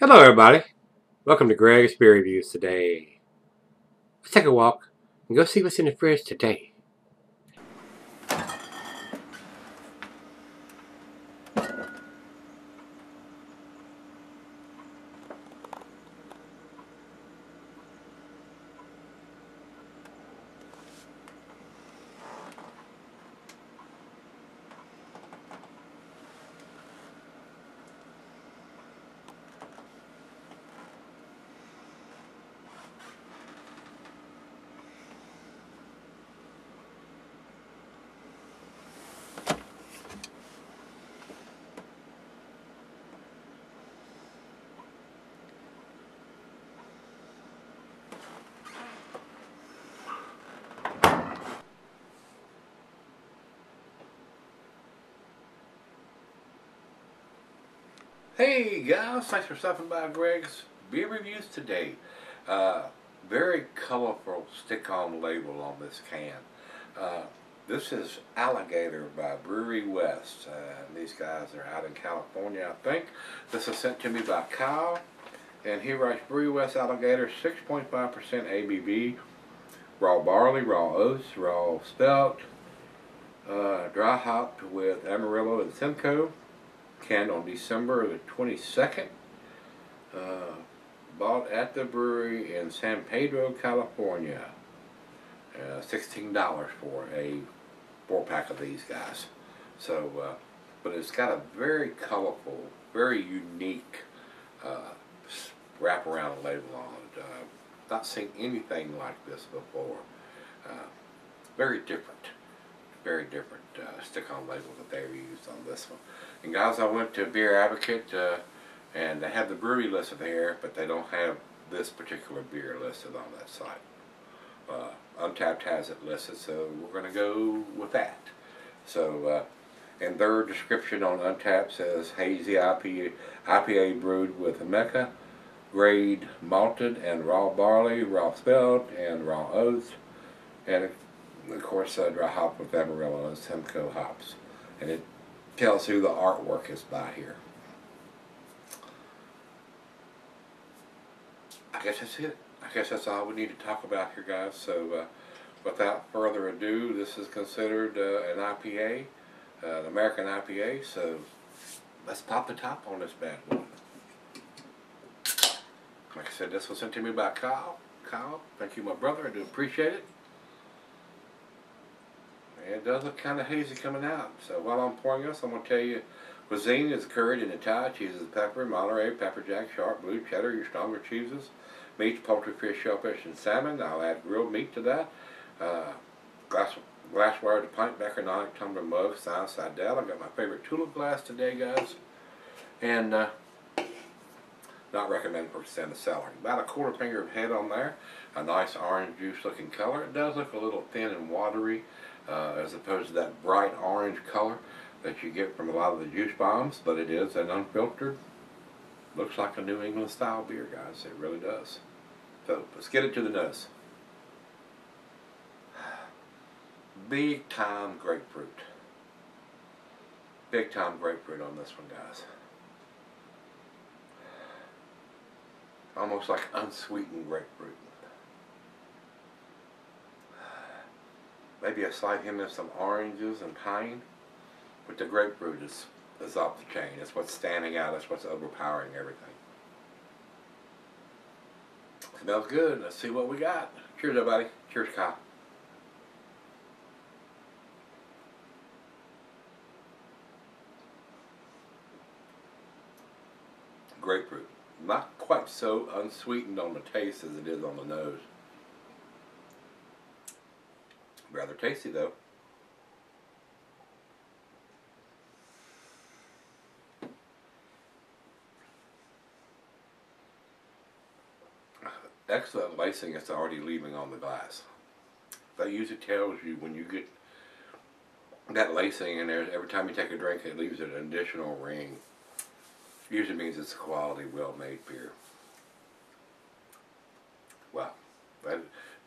Hello everybody, welcome to Gregsbeerreviews today. Let's take a walk and go see what's in the fridge today. Hey guys, thanks for stopping by Greg's Beer Reviews today. Very colorful stick-on label on this can. This is Alligator by Brewery West. These guys are out in California, I think. This is sent to me by Kyle, and he writes Brewery West Alligator, 6.5% ABV, raw barley, raw oats, raw spelt, dry hopped with Amarillo and Simcoe. Canned on December the 22nd. Bought at the brewery in San Pedro, California. $16 for a 4-pack of these guys. So, but it's got a very colorful, very unique wraparound label on it. Not seen anything like this before. Very different. Very different stick-on label that they used on this one. And guys, I went to Beer Advocate and they have the brewery listed there, but they don't have this particular beer listed on that site. Untapped has it listed, so we're going to go with that. So, and their description on Untapped says hazy IPA brewed with Mecca, grade malted and raw barley, raw spelt, and raw oats, and of course dry hop with Amarillo and Simcoe hops. And it tells who the artwork is by here. I guess that's it. I guess that's all we need to talk about here, guys. So without further ado, this is considered an IPA, an American IPA. So let's pop the top on this bad boy. Like I said, this was sent to me by Kyle. Kyle, thank you, my brother. I do appreciate it. It does look kind of hazy coming out. So while I'm pouring this, I'm going to tell you, cuisine is curried in Italian cheeses, pepper, Monterey, pepper jack, sharp, blue, cheddar, your stronger cheeses, meats, poultry, fish, shellfish, and salmon. I'll add grilled meat to that. Glassware to pint, Becker, tumbler, mug, side down. I've got my favorite tulip glass today, guys. And not recommended for in the cellar. About a quarter finger of head on there. A nice orange juice looking color. It does look a little thin and watery. As opposed to that bright orange color that you get from a lot of the juice bombs, but it is an unfiltered, looks like a New England style beer, guys. It really does. So let's get it to the nose. Big time grapefruit. Big time grapefruit on this one, guys. Almost like unsweetened grapefruit. Maybe a slight hint of some oranges and pine, but the grapefruit is off the chain. It's what's standing out. It's what's overpowering everything. Smells good. Let's see what we got. Cheers, everybody. Cheers, Kyle. Grapefruit. Not quite so unsweetened on the taste as it is on the nose. Rather tasty though. Excellent lacing it's already leaving on the glass. That usually tells you when you get that lacing in there, every time you take a drink it leaves an additional ring. Usually means it's a quality, well-made beer. Wow.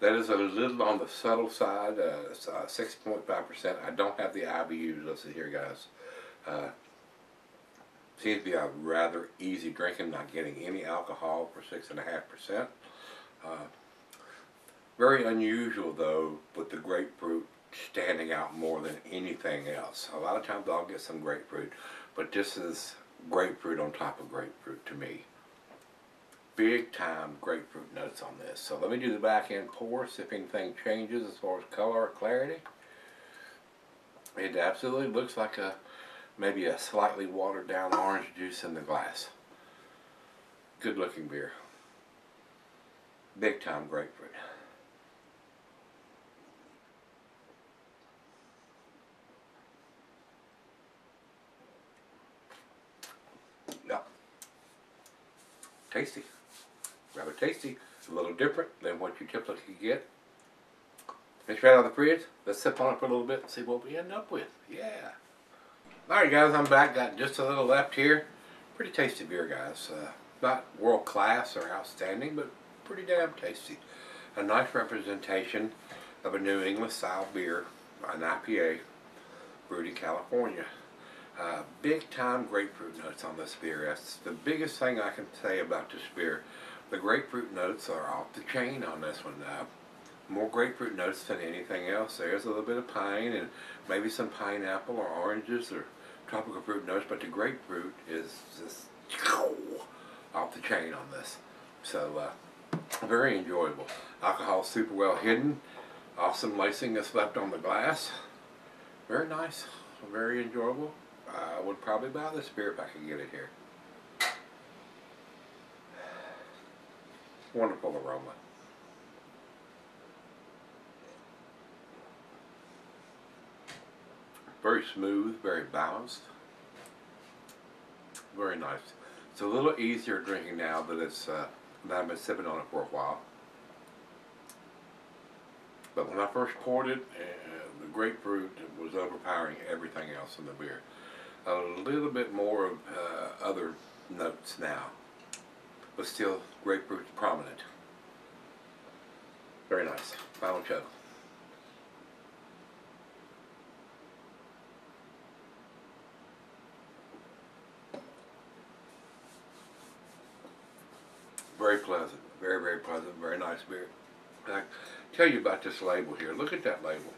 That is a little on the subtle side, 6.5%. I don't have the IBUs listed here, guys. Seems to be a rather easy drinking, not getting any alcohol for 6.5%. Very unusual though, with the grapefruit standing out more than anything else. A lot of times I'll get some grapefruit, but this is grapefruit on top of grapefruit to me. Big time grapefruit notes on this. So let me do the back end pour, see if anything changes as far as color or clarity. It absolutely looks like maybe a slightly watered down orange juice in the glass. Good looking beer. Big time grapefruit. Yeah. Tasty. Rather tasty. A little different than what you typically get. It's right out of the fridge. Let's sip on it for a little bit and see what we end up with. Yeah. Alright guys, I'm back. Got just a little left here. Pretty tasty beer, guys. Not world class or outstanding, but pretty damn tasty. A nice representation of a New England style beer, an IPA, brewed in California. Big time grapefruit notes on this beer. That's the biggest thing I can say about this beer. The grapefruit notes are off the chain on this one. More grapefruit notes than anything else. There's a little bit of pine and maybe some pineapple or oranges or tropical fruit notes, but the grapefruit is just off the chain on this. So very enjoyable. Alcohol super well hidden. Awesome lacing that's left on the glass. Very nice. Very enjoyable. I would probably buy this beer if I could get it here. Wonderful aroma. Very smooth, very balanced. Very nice. It's a little easier drinking now that I've been sipping on it for a while. But when I first poured it, the grapefruit was overpowering everything else in the beer. A little bit more of other notes now, but still grapefruit's prominent. Very nice. Final chug. Very pleasant, very pleasant, very nice beer. And I tell you about this label here. Look at that label.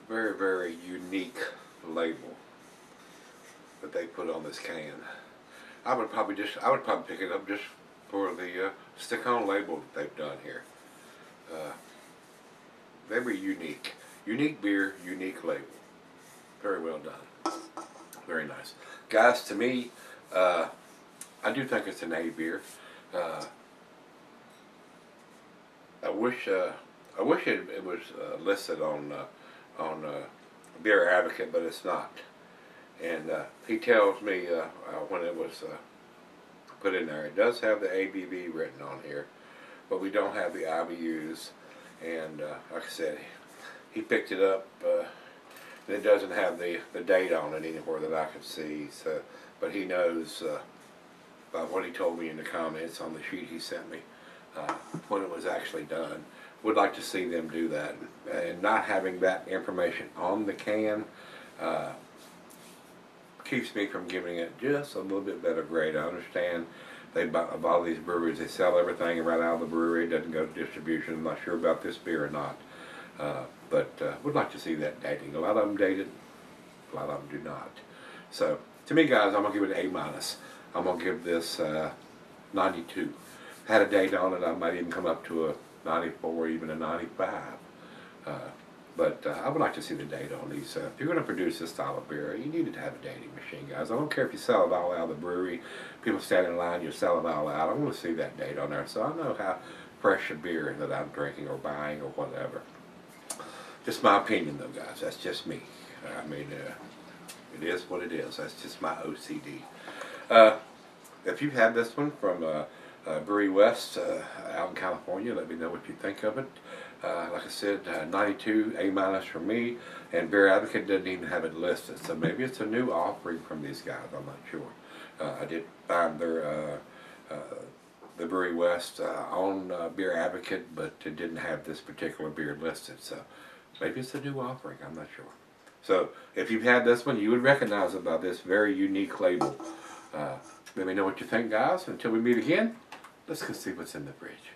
Very unique label that they put on this can. I would probably pick it up just for the stick-on label that they've done here. Very unique. Unique beer, unique label. Very well done. Very nice. Guys, to me, I do think it's an A beer. I wish it was listed on Beer Advocate, but it's not. And he tells me when it was put in there, it does have the ABV written on here, but we don't have the IBUs. And like I said, he picked it up, and it doesn't have the date on it anywhere that I could see. So, but he knows by what he told me in the comments on the sheet he sent me when it was actually done. Would like to see them do that, and not having that information on the can keeps me from giving it just a little bit better grade. I understand of all these breweries, they sell everything right out of the brewery. It doesn't go to distribution. I'm not sure about this beer or not, but would like to see that dating. A lot of them dated, a lot of them do not. So to me, guys, I'm gonna give it an A-. I'm gonna give this 92. Had a date on it, I might even come up to a 94, even a 95. But I would like to see the date on these. If you're going to produce this style of beer, you need to have a dating machine, guys. I don't care if you sell it all out of the brewery, people stand in line, you sell it all out. I want to see that date on there so I know how fresh a beer that I'm drinking or buying or whatever. Just my opinion, though, guys. That's just me. I mean, it is what it is. That's just my OCD. If you have this one from Brewery West out in California, let me know what you think of it. Like I said, 92 A- for me, and Beer Advocate doesn't even have it listed, so maybe it's a new offering from these guys. I'm not sure. I did find their the Brewery West on Beer Advocate, but it didn't have this particular beer listed, so maybe it's a new offering. I'm not sure. So if you've had this one, you would recognize it by this very unique label. Let me know what you think, guys. Until we meet again, let's go see what's in the fridge.